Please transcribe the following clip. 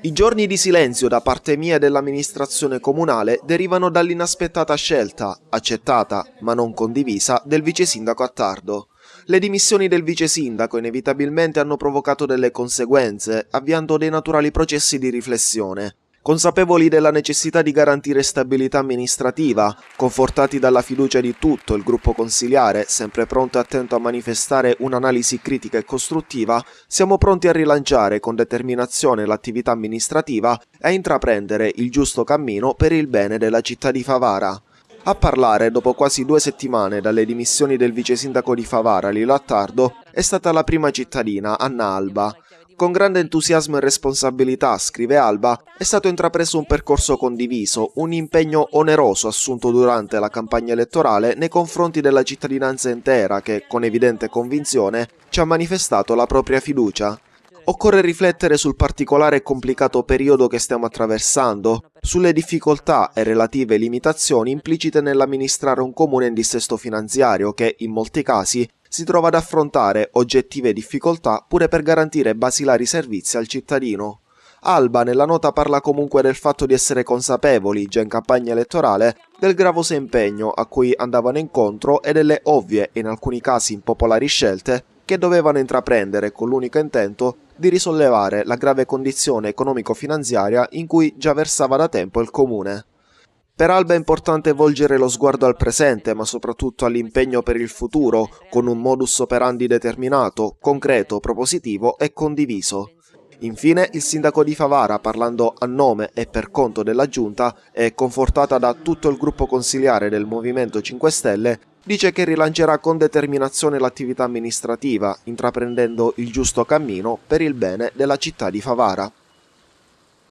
I giorni di silenzio da parte mia e dell'amministrazione comunale derivano dall'inaspettata scelta, accettata ma non condivisa, del vice sindaco Attardo. Le dimissioni del vice sindaco inevitabilmente hanno provocato delle conseguenze, avviando dei naturali processi di riflessione. Consapevoli della necessità di garantire stabilità amministrativa, confortati dalla fiducia di tutto il gruppo consiliare, sempre pronto e attento a manifestare un'analisi critica e costruttiva, siamo pronti a rilanciare con determinazione l'attività amministrativa e a intraprendere il giusto cammino per il bene della città di Favara. A parlare, dopo quasi 2 settimane dalle dimissioni del vice sindaco di Favara, Lilo Attardo, è stata la prima cittadina, Anna Alba. Con grande entusiasmo e responsabilità, scrive Alba, è stato intrapreso un percorso condiviso, un impegno oneroso assunto durante la campagna elettorale nei confronti della cittadinanza intera che, con evidente convinzione, ci ha manifestato la propria fiducia. Occorre riflettere sul particolare e complicato periodo che stiamo attraversando, sulle difficoltà e relative limitazioni implicite nell'amministrare un comune in dissesto finanziario che, in molti casi, si trova ad affrontare oggettive difficoltà pure per garantire basilari servizi al cittadino. Alba nella nota parla comunque del fatto di essere consapevoli, già in campagna elettorale, del gravoso impegno a cui andavano incontro e delle ovvie e in alcuni casi impopolari scelte che dovevano intraprendere con l'unico intento di risollevare la grave condizione economico-finanziaria in cui già versava da tempo il comune. Per Alba è importante volgere lo sguardo al presente, ma soprattutto all'impegno per il futuro, con un modus operandi determinato, concreto, propositivo e condiviso. Infine, il sindaco di Favara, parlando a nome e per conto della Giunta e confortata da tutto il gruppo consiliare del Movimento 5 Stelle, dice che rilancerà con determinazione l'attività amministrativa, intraprendendo il giusto cammino per il bene della città di Favara.